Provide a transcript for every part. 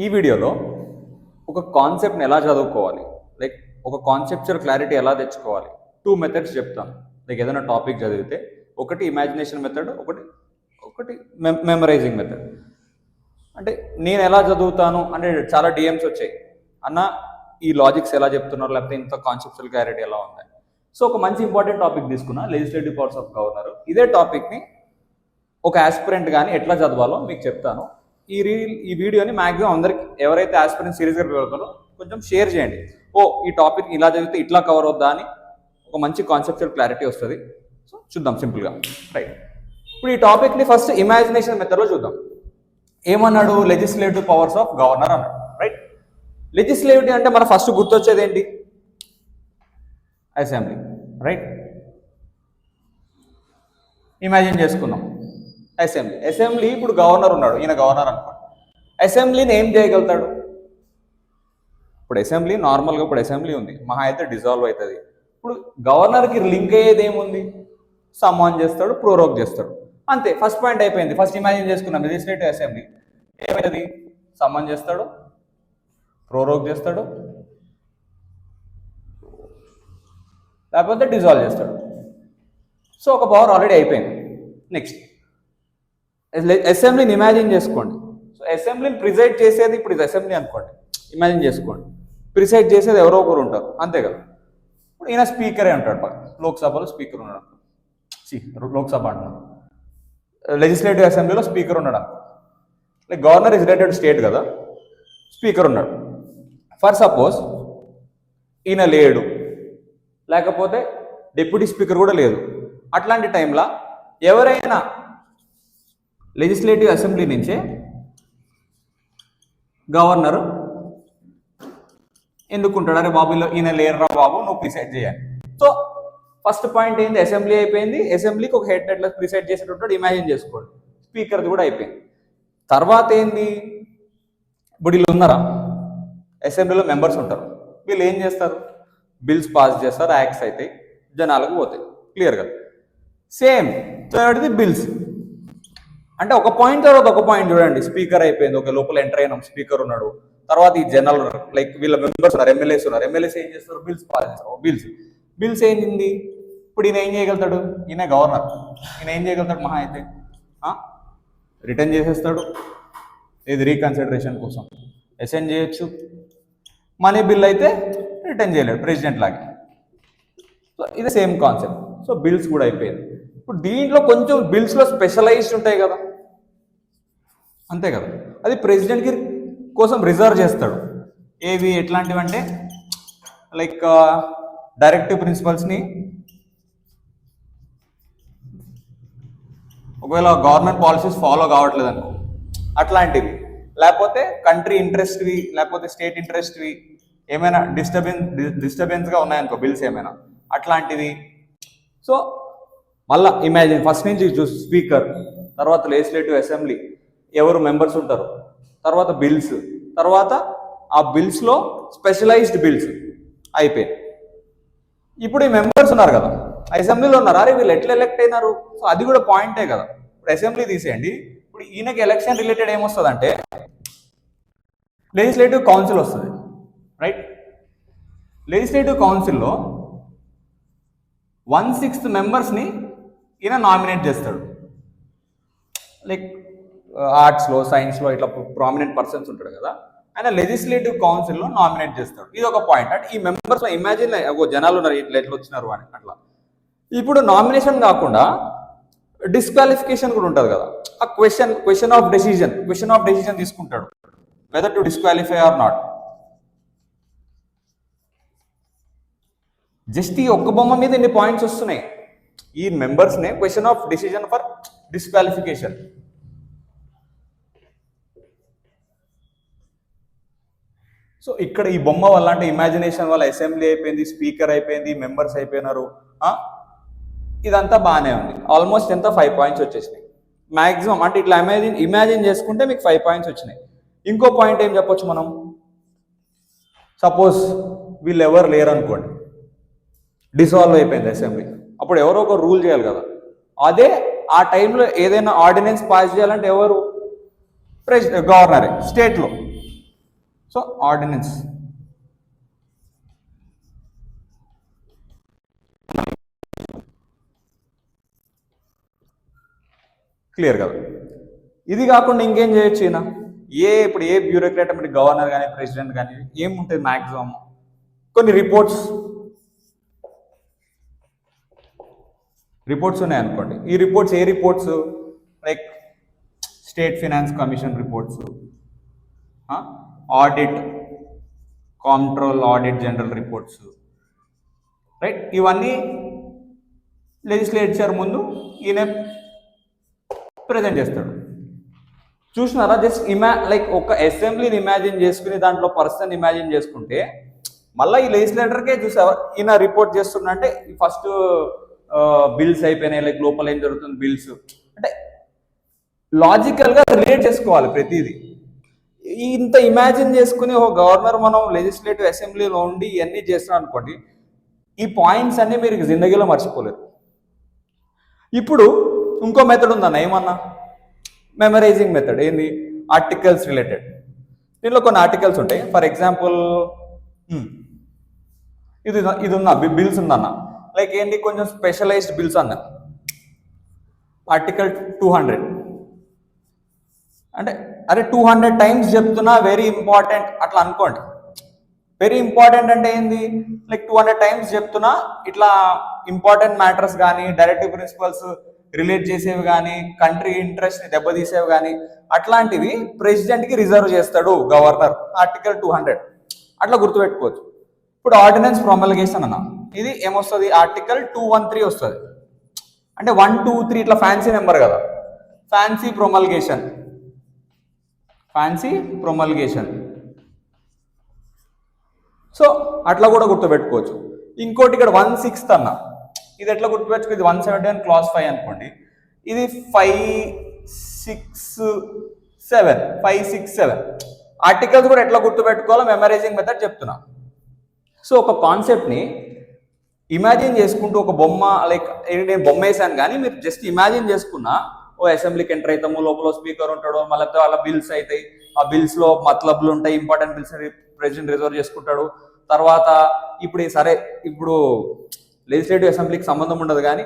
ఈ వీడియోలో ఒక కాన్సెప్ట్ని ఎలా చదువుకోవాలి, లైక్ ఒక కాన్సెప్చువల్ క్లారిటీ ఎలా తెచ్చుకోవాలి, 2 మెథడ్స్ చెప్తాను. లైక్ ఏదైనా టాపిక్ చదివితే ఒకటి ఇమాజినేషన్ మెథడ్, ఒకటి మెమరైజింగ్ మెథడ్. అంటే నేను ఎలా చదువుతాను అంటే చాలా డిఎమ్స్ వచ్చాయి, అన్న ఈ లాజిక్స్ ఎలా చెప్తున్నారు, లేకపోతే ఇంత కాన్సెప్చువల్ క్లారిటీ ఎలా ఉంది. సో ఒక మంచి ఇంపార్టెంట్ టాపిక్ తీసుకున్నా, లెజిస్లేటివ్ పవర్స్ ఆఫ్ గవర్నర్. ఇదే టాపిక్ని ఒక ఆస్పిరెంట్ కానీ ఎట్లా చదవాలో మీకు చెప్తాను. ఈ వీడియోని మ్యాక్సిమం అందరికి ఎవరైతే ఆస్పిరెంట్ సిరీస్గా వెళ్తారో కొంచెం షేర్ చేయండి. ఈ టాపిక్ ఇలా చదివితే ఇట్లా కవర్ అవుద్దా అని ఒక మంచి కాన్సెప్చువల్ క్లారిటీ వస్తుంది. సో చూద్దాం సింపుల్గా. రైట్, ఇప్పుడు ఈ టాపిక్ని ఫస్ట్ ఇమాజినేషన్ మెథడ్లో చూద్దాం. ఏమన్నాడు? లెజిస్లేటివ్ పవర్స్ ఆఫ్ గవర్నర్ అన్నాడు. రైట్, లెజిస్లేటివ్ అంటే మన ఫస్ట్ గుర్తొచ్చేది ఏంటి? అసెంబ్లీ. రైట్, ఇమాజిన్ చేసుకున్నాం అసెంబ్లీ. ఇప్పుడు గవర్నర్ ఉన్నాడు, ఈయన గవర్నర్ అనుకోండి. అసెంబ్లీని ఏం చేయగలుగుతాడు? ఇప్పుడు అసెంబ్లీ నార్మల్గా ఇప్పుడు అసెంబ్లీ ఉంది, మహా అయితే డిజాల్వ్ అవుతుంది. ఇప్పుడు గవర్నర్కి లింక్ అయ్యేది ఏముంది? సమ్మాన్ చేస్తాడు, ప్రోరోగ్ చేస్తాడు, అంతే. ఫస్ట్ పాయింట్ అయిపోయింది. ఫస్ట్ ఇమాజిన్ చేసుకున్నాం లెజిస్లేటివ్ అసెంబ్లీ. ఏమైతుంది? సమ్మాన్ చేస్తాడు, ప్రోరోగ్ చేస్తాడు, లేకపోతే డిజాల్వ్ చేస్తాడు. సో ఒక పవర్ ఆల్రెడీ అయిపోయింది. నెక్స్ట్ అసెంబ్లీని ఇమాజిన్ చేసుకోండి. సో అసెంబ్లీని ప్రిసైడ్ చేసేది, ఇప్పుడు ఇది అసెంబ్లీ అనుకోండి, ఇమాజిన్ చేసుకోండి. ప్రిసైడ్ చేసేది ఎవరో ఒకరు ఉంటారు, అంతే కదా. ఇప్పుడు ఈయన స్పీకరే ఉంటాడు, లోక్సభలో స్పీకర్ ఉన్నాడు. లోక్సభ అంటున్నాడు, లెజిస్లేటివ్ అసెంబ్లీలో స్పీకర్ ఉన్నాడు. Like governor is related state కదా, స్పీకర్ ఉన్నాడు. ఫర్ సపోజ్ ఈయన లేడు, లేకపోతే డిప్యూటీ స్పీకర్ కూడా లేదు. అట్లాంటి టైంలో ఎవరైనా లెజిస్లేటివ్ అసెంబ్లీ నుంచే గవర్నరు ఎందుకుంటాడు? అరే బాబు ఈయన లేరురా బాబు, నువ్వు ప్రిసైడ్ చేయాలి. సో ఫస్ట్ పాయింట్ ఏంది? అసెంబ్లీ అయిపోయింది. అసెంబ్లీకి ఒక హెడ్ అట్లా ప్రిసైడ్ చేసేటట్టు ఇమాజిన్ చేసుకోండి. స్పీకర్ది కూడా అయిపోయింది. తర్వాత ఏంది? ఇప్పుడు వీళ్ళు ఉన్నారా, అసెంబ్లీలో మెంబర్స్ ఉంటారు. వీళ్ళు ఏం చేస్తారు? బిల్స్ పాస్ చేస్తారు, యాక్ట్స్ అవుతాయి, జనాలకు పోతాయి. క్లియర్గా సేమ్ థర్డ్ది బిల్స్. అంటే ఒక పాయింట్ తర్వాత ఒక పాయింట్ చూడండి. స్పీకర్ అయిపోయింది, ఒక లోపల ఎంటర్ అయినాం, స్పీకర్ ఉన్నాడు. తర్వాత ఈ జనరల్ లైక్ వీళ్ళ మెంబర్స్ ఉన్నారు, ఎమ్మెల్యేస్ ఉన్నారు. ఎమ్మెల్యేస్ ఏం చేస్తారు? బిల్స్ పాస్ చేస్తారు. బిల్స్ ఏంది? ఇప్పుడు ఈయన ఏం చేయగలుగుతాడు? ఈయన గవర్నర్, ఈయన ఏం చేయగలుగుతాడు? మహా అయితే రిటర్న్ చేసేస్తాడు, ఇది రీకన్సిడరేషన్ కోసం అసెండ్ చేయొచ్చు. మనీ బిల్ అయితే రిటర్న్ చేయలేడు, ప్రెసిడెంట్ లాగా. సో ఇది సేమ్ కాన్సెప్ట్. సో బిల్స్ కూడా అయిపోయింది. ఇప్పుడు దీంట్లో కొంచెం బిల్స్లో స్పెషలైజ్డ్ ఉంటాయి కదా, అంతే కదా. అది ప్రెసిడెంట్కి కోసం రిజర్వ్ చేస్తాడు. ఏవి ఎట్లాంటివి అంటే లైక్ డైరెక్టివ్ ప్రిన్సిపల్స్ని, ఒకవేళ గవర్నమెంట్ పాలసీస్ ఫాలో కావట్లేదు అనుకో అట్లాంటివి, లేకపోతే కంట్రీ ఇంట్రెస్ట్వి, లేకపోతే స్టేట్ ఇంట్రెస్ట్వి ఏమైనా డిస్టర్బెన్స్గా ఉన్నాయనుకో బిల్స్ ఏమైనా అట్లాంటివి. సో మళ్ళా ఇమాజిన్ ఫస్ట్ నుంచి చూసి స్పీకర్, తర్వాత లెజిస్లేటివ్ అసెంబ్లీ, ఎవరు మెంబర్స్ ఉంటారు, తర్వాత బిల్స్, తర్వాత ఆ బిల్స్లో స్పెషలైజ్డ్ బిల్స్ అయిపోయాయి. ఇప్పుడు ఈ మెంబర్స్ ఉన్నారు కదా, అసెంబ్లీలో ఉన్నారు. అరే వీళ్ళు ఎట్లా ఎలక్ట్ అయినారు? సో అది కూడా పాయింటే కదా. ఇప్పుడు అసెంబ్లీ తీసేయండి, ఇప్పుడు ఈయనకి ఎలక్షన్ రిలేటెడ్ ఏమొస్తుంది అంటే లెజిస్లేటివ్ కౌన్సిల్ వస్తుంది. రైట్, లెజిస్లేటివ్ కౌన్సిల్లో 1/6 మెంబర్స్ని ఈయన నామినేట్ చేస్తాడు. లైక్ ఆర్ట్స్లో, సైన్స్లో ఇట్లా ప్రామినెంట్ పర్సన్స్ ఉంటాడు కదా, ఆయన లెజిస్లేటివ్ కౌన్సిల్లో నామినేట్ చేస్తాడు. ఇది ఒక పాయింట్. అంటే ఈ మెంబర్స్ ఇమాజిన్ జనాలు ఉన్నారు, ఎట్లా వచ్చినారు అని అట్లా. ఇప్పుడు నామినేషన్ కాకుండా డిస్క్వాలిఫికేషన్ కూడా ఉంటుంది కదా. ఆ క్వశ్చన్ ఆఫ్ డెసిజన్ తీసుకుంటాడు, whether to disqualify or not. Just ఈ ఒక్క బొమ్మ మీద ఇన్ని పాయింట్స్ వస్తున్నాయి. ఈ మెంబర్స్నే question of decision for disqualification. So ఇక్కడ ఈ బొమ్మ వల్ల, అంటే ఇమాజినేషన్ వల్ల అసెంబ్లీ అయిపోయింది, స్పీకర్ అయిపోయింది, మెంబర్స్ అయిపోయినారు. ఇదంతా బాగానే ఉంది. ఆల్మోస్ట్ ఎంత 5 పాయింట్స్ వచ్చేసినాయి మ్యాక్సిమం. అంటే ఇట్లా ఇమాజిన్ చేసుకుంటే మీకు 5 పాయింట్స్ వచ్చినాయి. ఇంకో పాయింట్ ఏం చెప్పొచ్చు మనం? సపోజ్ వీళ్ళు ఎవరు లేరు అనుకోండి, డిసాల్వ్ అయిపోయింది అసెంబ్లీ. అప్పుడు ఎవరో ఒక రూల్ చేయాలి కదా. అదే ఆ టైంలో ఏదైనా ఆర్డినెన్స్ పాస్ చేయాలంటే ఎవరు? గవర్నరే స్టేట్లో. సో ఆర్డినెన్స్ క్లియర్ కదా. ఇది కాకుండా ఇంకేం చేయొచ్చు ఈయన ఇప్పుడు ఏ బ్యూరోక్రాట్ అంటే గవర్నర్ కానీ ప్రెసిడెంట్ కానీ ఏముంటుంది మ్యాక్సిమం కొన్ని రిపోర్ట్స్ ఉన్నాయి అనుకోండి. ఈ రిపోర్ట్స్ ఏ reports like state finance commission reports, audit control audit general reports, right. ఇవన్నీ లెజిస్లేచర్ ముందు ఈయన ప్రజెంట్ చేస్తాడు. చూసినారా, జస్ట్ లైక్ ఒక అసెంబ్లీని ఇమాజిన్ చేసుకుని దాంట్లో పర్సన్ ఇమాజిన్ చేసుకుంటే మళ్ళీ ఈ లెజిస్లేటర్కే చూసావా ఈయన రిపోర్ట్ చేస్తున్నా అంటే ఫస్ట్ బిల్స్ అయిపోయినాయి, లైక్ లోపల ఏం జరుగుతుంది బిల్స్ అంటే లాజికల్గా రిలేట్ చేసుకోవాలి ప్రతిదీ. ఇంత ఇమాజిన్ చేసుకుని ఒక గవర్నర్ మనం లెజిస్లేటివ్ అసెంబ్లీలో ఉండి ఇవన్నీ చేస్తున్నాం అనుకోండి, ఈ పాయింట్స్ అన్నీ మీరు జిందగీలో మర్చిపోలేరు. ఇప్పుడు ఇంకో మెథడ్ ఉందన్న, ఏమన్నా మెమరైజింగ్ మెథడ్. ఏంది? Articles related. దీనిలో కొన్ని ఆర్టికల్స్ ఉంటాయి. ఫర్ ఎగ్జాంపుల్ ఇది ఉందా, బిల్స్ ఉందన్న, లైక్ ఏంటి కొంచెం స్పెషలైజ్డ్ బిల్స్ అన్న. ఆర్టికల్ 200 అంటే అరే 200 టైమ్స్ చెప్తున్నా వెరీ ఇంపార్టెంట్ అట్లా అనుకోండి. వెరీ ఇంపార్టెంట్ అంటే ఏంది, లైక్ 200 టైమ్స్ చెప్తున్నా ఇట్లా ఇంపార్టెంట్ మ్యాటర్స్ కానీ డైరెక్టివ్ ప్రిన్సిపల్స్ రిలేట్ చేసేవి కానీ కంట్రీ ఇంట్రెస్ట్ ని దెబ్బతీసేవి కానీ అట్లాంటివి ప్రెసిడెంట్ కి రిజర్వ్ చేస్తాడు గవర్నర్. ఆర్టికల్ 200 అట్లా గుర్తుపెట్టుకోవచ్చు. ఇప్పుడు ఆర్డినెన్స్ ప్రొమల్గేషన్ అన్న, ఇది ఏమొస్తుంది, ఆర్టికల్ 213 వస్తుంది. అంటే 1, 2, 3 ఇట్లా ఫ్యాన్సీ నెంబర్ కదా, ఫ్యాన్సీ ప్రొమల్గేషన్. సో అట్లా కూడా గుర్తుపెట్టుకోవచ్చు. ఇంకోటి ఇక్కడ 1/6 అన్న, ఇది ఎట్లా గుర్తుపెట్టుకో, ఇది 171 క్లాస్ 5 అనుకోండి, ఇది 567 ఆర్టికల్స్ కూడా ఎట్లా గుర్తుపెట్టుకోవాలో మెమరైజింగ్ మెథడ్ చెప్తున్నా. సో ఒక కాన్సెప్ట్ని ఇమాజిన్ చేసుకుంటూ ఒక బొమ్మ, లైక్ నేను బొమ్మ వేసాను కానీ మీరు జస్ట్ ఇమాజిన్ చేసుకున్నా, ఓ అసెంబ్లీకి ఎంటర్ అవుతాము, లోపల స్పీకర్ ఉంటాడు, మళ్ళీ వాళ్ళ బిల్స్ అవుతాయి, ఆ బిల్స్లో మతలబ్లు ఉంటాయి, ఇంపార్టెంట్ బిల్స్ ప్రెసిడెంట్ రిజర్వ్ చేసుకుంటాడు. తర్వాత ఇప్పుడు ఇప్పుడు లెజిస్లేటివ్ అసెంబ్లీకి సంబంధం ఉండదు కానీ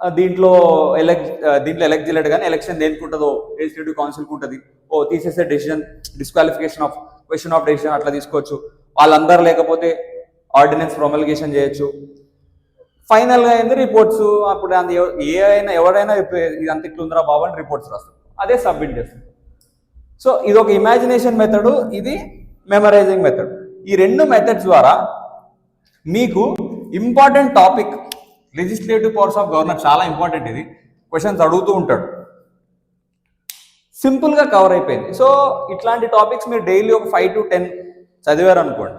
దీంట్లో ఎలక్ట్ చేయలేడు కానీ ఎలక్షన్ దేనికి ఉంటుందో లెజిస్లేటివ్ కౌన్సిల్కి ఉంటుంది. తీసేసే డెసిషన్, క్వశ్చన్ ఆఫ్ డెసిషన్ అట్లా తీసుకోవచ్చు. వాళ్ళందరూ లేకపోతే ఆర్డినెన్స్ ప్రొమల్గేషన్ చేయొచ్చు. ఫైనల్గా ఏంది రిపోర్ట్స్. అప్పుడు ఎవరైనా ఇదంతా ఇట్లుందిరా బాబు అని రిపోర్ట్స్ రాస్తారు, అదే సబ్మిట్ చేస్తారు. సో ఇది ఒక ఇమాజినేషన్ మెథడ్, ఇది మెమరైజింగ్ మెథడ్. ఈ రెండు మెథడ్స్ ద్వారా మీకు important topic, legislative powers of governor చాలా ఇంపార్టెంట్, ఇది క్వశ్చన్స్ అడుగుతూ ఉంటాడు, సింపుల్గా కవర్ అయిపోయింది. సో ఇట్లాంటి టాపిక్స్ మీరు డైలీ ఒక 5 to 10 చదివారు అనుకోండి,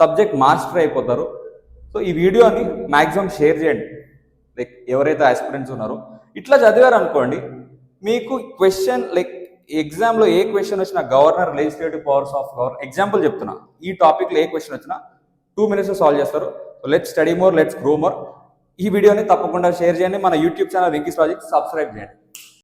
సబ్జెక్ట్ మాస్టర్ అయిపోతారు. సో ఈ వీడియోని మ్యాక్సిమం షేర్ చేయండి, లైక్ ఎవరైతే ఆస్పిరెంట్స్ ఉన్నారో ఇట్లా చదివారు అనుకోండి, మీకు క్వశ్చన్ లైక్ ఎగ్జామ్లో ఏ క్వశ్చన్ వచ్చినా governor legislative powers of governor example చెప్తున్నా, ఈ టాపిక్లో ఏ క్వశ్చన్ వచ్చినా 2 minutes సాల్వ్ చేస్తారు. Let's study more, let's grow more. ఈ వీడియోని తప్పకుండా షేర్ చేయండి. మన YouTube channel Venky's project subscribe చేయండి.